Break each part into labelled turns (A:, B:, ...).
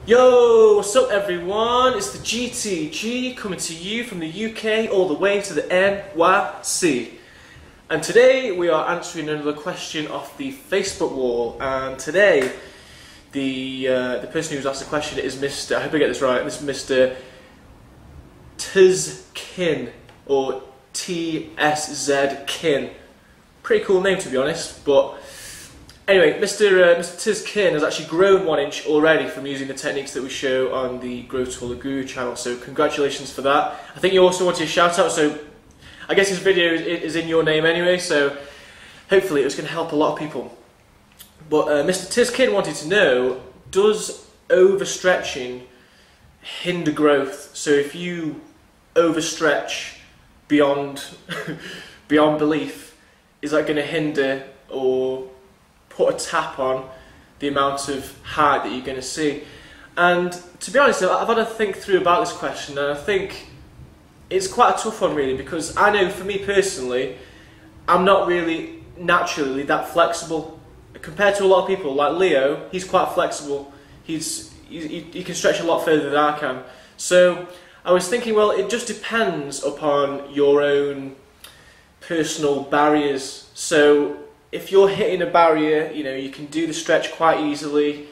A: Yo, what's up everyone? It's the GTG coming to you from the UK all the way to the NYC. And today we are answering another question off the Facebook wall. And today the person who's asked the question is Mr. I hope I get this right. This is Mr. Tzkin or TSZ Kin. Pretty cool name to be honest, but. Anyway, Mr. Tzkin has actually grown 1 inch already from using the techniques that we show on the Grow Taller Guru channel, so congratulations for that. I think you also wanted a shout out, so I guess this video is in your name anyway, so hopefully it's going to help a lot of people. But Mr. Tzkin wanted to know, does overstretching hinder growth? So if you overstretch beyond, beyond belief, is that going to hinder or put a tap on the amount of height that you're going to see? And to be honest, I've had to think through about this question, and I think it's quite a tough one really, because I know for me personally, I'm not really naturally that flexible compared to a lot of people. Like Leo, he's quite flexible. He can stretch a lot further than I can. So I was thinking, well, it just depends upon your own personal barriers. So if you're hitting a barrier, you know, you can do the stretch quite easily,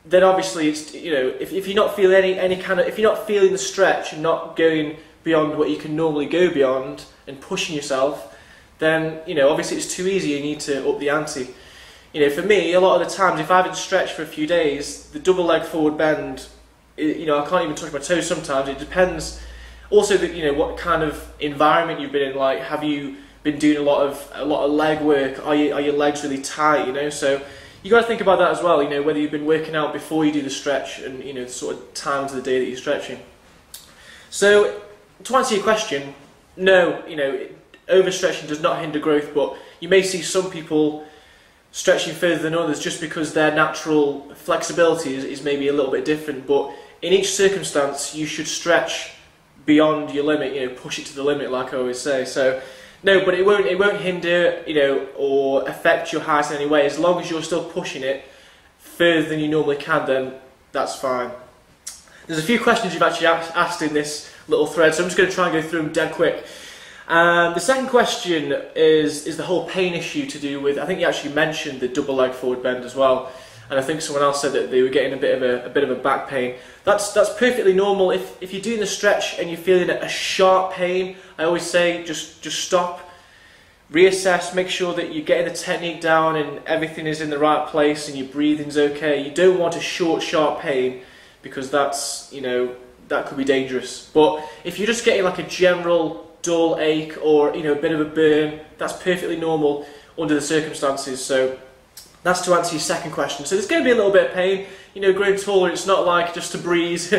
A: then obviously it's, you know, if you're not feeling if you're not feeling the stretch and not going beyond what you can normally go beyond and pushing yourself, then, you know, obviously it's too easy, you need to up the ante. You know, for me, a lot of the times, if I haven't stretched for a few days, the double leg forward bend, you know, I can't even touch my toes sometimes. It depends also that, you know, what kind of environment you've been in. Like, have you been doing a lot of leg work? Are your legs really tight? You know, so you got to think about that as well. You know, whether you've been working out before you do the stretch, and you know, the sort of times of the day that you're stretching. So to answer your question, no, you know, overstretching does not hinder growth, but you may see some people stretching further than others just because their natural flexibility is maybe a little bit different. But in each circumstance, you should stretch beyond your limit. You know, push it to the limit, like I always say. So. No, but it won't hinder, you know, or affect your height in any way. As long as you're still pushing it further than you normally can, then that's fine. There's a few questions you've actually asked in this little thread, so I'm just going to try and go through them dead quick. The second question is the whole pain issue to do with, I think you actually mentioned the double leg forward bend as well, and I think someone else said that they were getting a bit of a back pain. That's perfectly normal. If you're doing the stretch and you're feeling a sharp pain, I always say just stop, reassess, make sure that you're getting the technique down and everything is in the right place and your breathing's okay. You don't want a short, sharp pain, because that's, you know, that could be dangerous. But if you're just getting like a general dull ache or, you know, a bit of a burn, that's perfectly normal under the circumstances. So that's to answer your second question. So there's going to be a little bit of pain. You know, growing taller, it's not like just a breeze.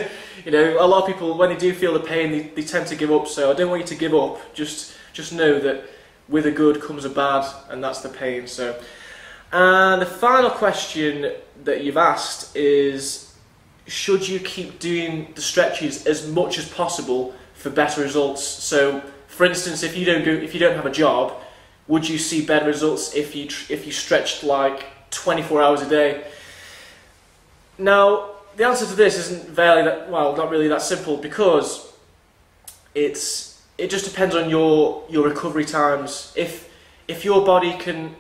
A: You know, a lot of people, when they do feel the pain, they tend to give up. So I don't want you to give up. Just know that with a good comes a bad, and that's the pain. So, and the final question that you've asked is, should you keep doing the stretches as much as possible for better results? So, for instance, if you don't have a job, would you see better results if you stretched like 24 hours a day? Now, the answer to this isn't very not really that simple, because it just depends on your recovery times. If your body can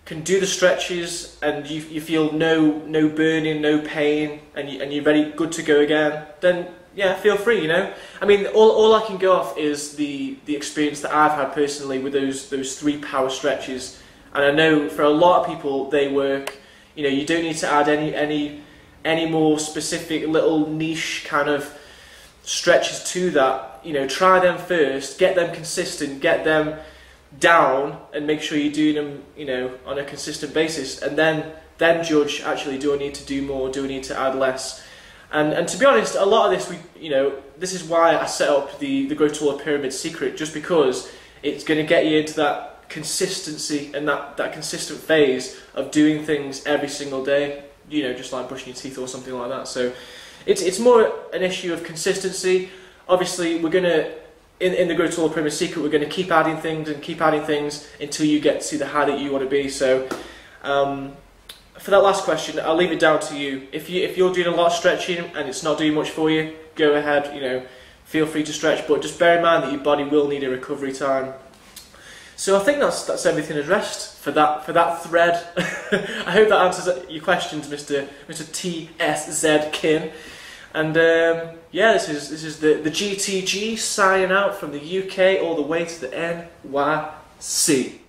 A: do the stretches and you feel no burning, no pain, and you're ready, good to go again, then yeah, feel free. You know, I mean, all I can go off is the experience that I've had personally with those 3 power stretches, and I know for a lot of people they work. You know, you don't need to add any more specific little niche kind of stretches to that. You know, try them first, get them consistent, get them down, and make sure you're doing them, you know, on a consistent basis, and then judge, actually, do I need to do more, do I need to add less? And to be honest, a lot of this, you know, this is why I set up the Grow Taller Pyramid Secret, just because it's going to get you into that consistency and that consistent phase of doing things every single day, you know, just like brushing your teeth or something like that. So it's more an issue of consistency. Obviously, we're going to, in the Grow Taller Pyramid Secret, we're going to keep adding things until you get to the height that you want to be. So for that last question, I'll leave it down to you. If you're doing a lot of stretching and it's not doing much for you, go ahead, you know, feel free to stretch, but just bear in mind that your body will need a recovery time. So I think that's everything addressed for that thread. I hope that answers your questions, Mr. TSZ Kin. And yeah, this is the GTG signing out from the UK all the way to the NYC.